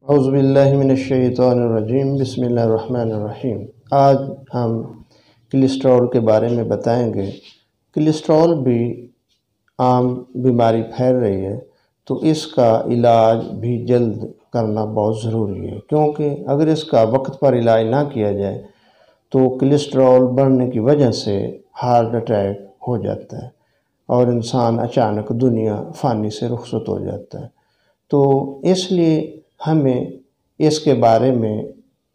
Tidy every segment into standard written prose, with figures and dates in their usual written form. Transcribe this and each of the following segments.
اعوذ باللہ من الشیطان الرجیم، بسم اللہ الرحمن الرحیم۔ آج ہم کولیسٹرول کے بارے میں بتائیں گے۔ کولیسٹرول بھی عام بیماری پھیل رہی ہے، تو اس کا علاج بھی جلد کرنا بہت ضروری ہے، کیونکہ اگر اس کا وقت پر علاج نہ کیا جائے تو کولیسٹرول بڑھنے کی وجہ سے ہارٹ اٹیک ہو جاتا ہے اور انسان اچانک دنیا فانی سے رخصت ہو جاتا ہے۔ تو اس لیے ہمیں اس کے بارے میں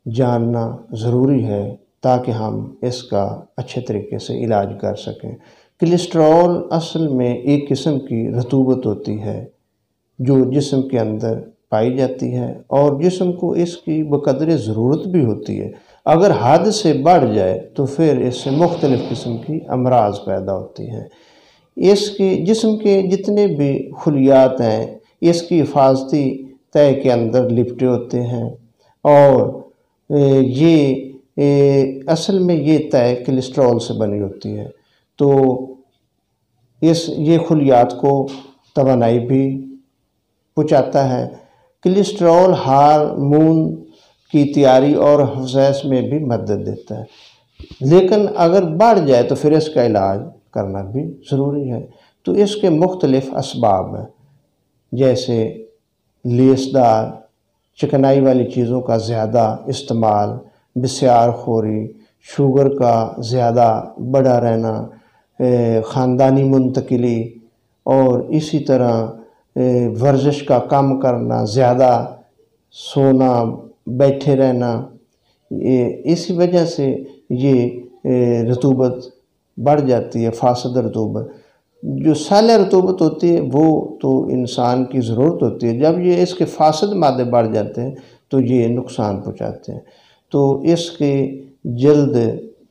جاننا ضروری ہے تاکہ ہم اس کا اچھے طریقے سے علاج کر سکیں۔ کولیسٹرول اصل میں ایک قسم کی رطوبت ہوتی ہے جو جسم کے اندر پائی جاتی ہے اور جسم کو اس کی بقدر ضرورت بھی ہوتی ہے۔ اگر حد سے بڑھ جائے تو پھر اس سے مختلف قسم کی امراض پیدا ہوتی ہیں۔ اس کے جسم کے جتنے بھی خلیات ہیں اس کی حفاظتی تہہ کے اندر لپٹے ہوتے ہیں، اور اصل میں یہ تہہ کولیسٹرول سے بنی ہوتی ہے۔ تو یہ خلیات کو توانائی بھی پہنچاتا ہے۔ کولیسٹرول ہارمون کی تیاری اور افزائش میں بھی مدد دیتا ہے، لیکن اگر بڑھ جائے تو پھر اس کا علاج کرنا بھی ضروری ہے۔ تو اس کے مختلف اسباب ہیں، جیسے لیسدار چکنائی والی چیزوں کا زیادہ استعمال، بسیار خوری، شوگر کا زیادہ بڑھا رہنا، خاندانی منتقلی، اور اسی طرح ورزش کا کم کرنا، زیادہ سونا، بیٹھے رہنا، اسی وجہ سے یہ رطوبت بڑھ جاتی ہے۔ فاسد رطوبت، جو سالہ رطوبت ہوتی ہے وہ تو انسان کی ضرورت ہوتی ہے، جب یہ اس کے فاسد مادے بڑھ جاتے ہیں تو یہ نقصان پہنچاتے ہیں۔ تو اس کے جلد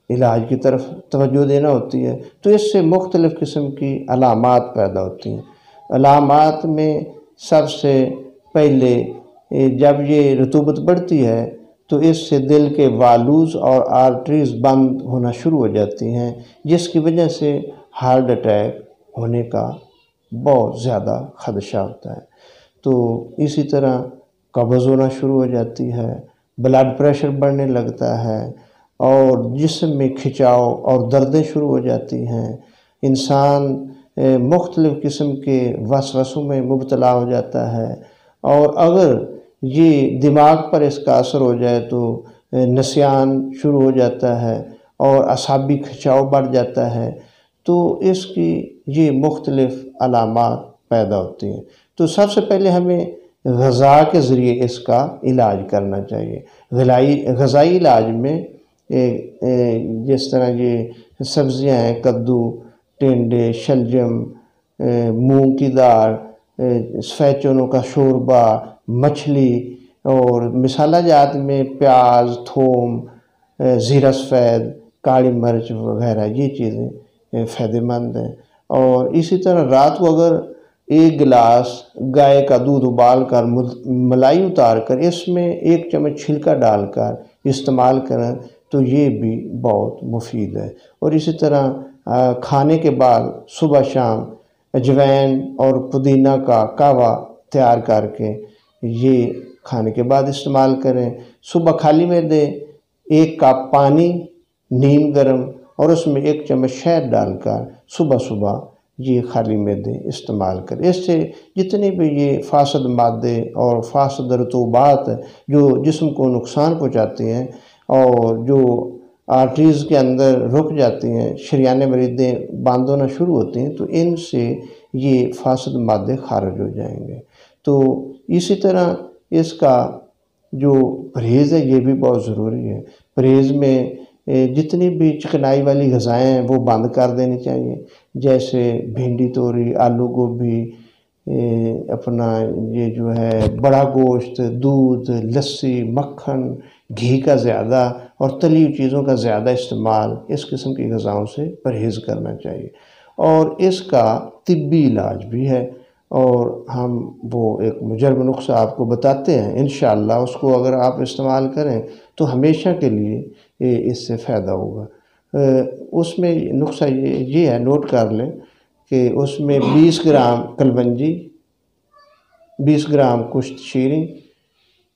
علاج کی طرف توجہ دینا ہوتی ہے۔ تو اس سے مختلف قسم کی علامات پیدا ہوتی ہیں۔ علامات میں سب سے پہلے جب یہ رطوبت بڑھتی ہے تو اس سے دل کے والوز اور آرٹریز بند ہونا شروع ہو جاتی ہیں، جس کی وجہ سے ہارٹ اٹیک ہونے کا بہت زیادہ خدشہ ہوتا ہے۔ تو اسی طرح قبض ہونا شروع ہو جاتی ہے، بلڈ پریشر بڑھنے لگتا ہے، اور جسم میں کھچاؤ اور دردیں شروع ہو جاتی ہیں۔ انسان مختلف قسم کے وسوسوں میں مبتلا ہو جاتا ہے، اور اگر یہ دماغ پر اس کا اثر ہو جائے تو نسیان شروع ہو جاتا ہے اور اعصابی کھچاؤ بڑھ جاتا ہے۔ تو اس کی یہ مختلف علامات پیدا ہوتی ہیں۔ تو سب سے پہلے ہمیں غذا کے ذریعے اس کا علاج کرنا چاہیے۔ غذائی علاج میں جس طرح یہ سبزیاں ہیں، کدو، ٹینڈے، شلجم، مونگ کی دال، سفید چنوں کا شوربہ، مچھلی، اور مسالہ جات میں پیاز، تھوم، زیرہ سفید، کالی مرچ وغیرہ، یہ چیزیں فائدہ مند ہیں۔ اور اسی طرح رات کو اگر ایک گلاس گائے کا دودھ ابال کر ملائی اتار کر اس میں 1 چمچ چھلکا ڈال کر استعمال کریں تو یہ بھی بہت مفید ہے۔ اور اسی طرح کھانے کے بعد صبح شام اجوائن اور پودینہ کا قہوہ تیار کر کے یہ کھانے کے بعد استعمال کریں۔ صبح خالی معدے 1 کپ پانی نیم گرم اور اس میں 1 چمچ شہد ڈال کر صبح یہ خالی معدے استعمال کریں۔ اس سے جتنے بھی یہ فاسد مادے اور فاسد رطوبات جو جسم کو نقصان پہنچاتے ہیں اور جو آرٹریز کے اندر رک جاتی ہیں، شریان مریدیں بند ہونا شروع ہوتی ہیں، تو ان سے یہ فاسد مادے خارج ہو جائیں گے۔ تو اسی طرح اس کا جو پرہیز ہے یہ بھی بہت ضروری ہے۔ پرہیز میں جتنی بھی چکنائی والی غذائیں ہیں وہ بند کر دینی چاہیے، جیسے بھنڈی توری، آلو گوبھی، اپنا یہ جو ہے بڑا گوشت، دودھ، لسی، مکھن، گھی کا زیادہ اور تلی ہوئی چیزوں کا زیادہ استعمال، اس قسم کی غذاؤں سے پرہیز کرنا چاہیے۔ اور اس کا طبی علاج بھی ہے، اور ہم وہ ایک مجرب نسخہ آپ کو بتاتے ہیں، انشاءاللہ اس کو اگر آپ استعمال کریں تو ہمیشہ کے لیے اس سے فائدہ ہوگا۔ اس میں نسخہ یہ ہے، نوٹ کر لیں کہ اس میں 20 گرام کلونجی، 20 گرام کشت شیریں،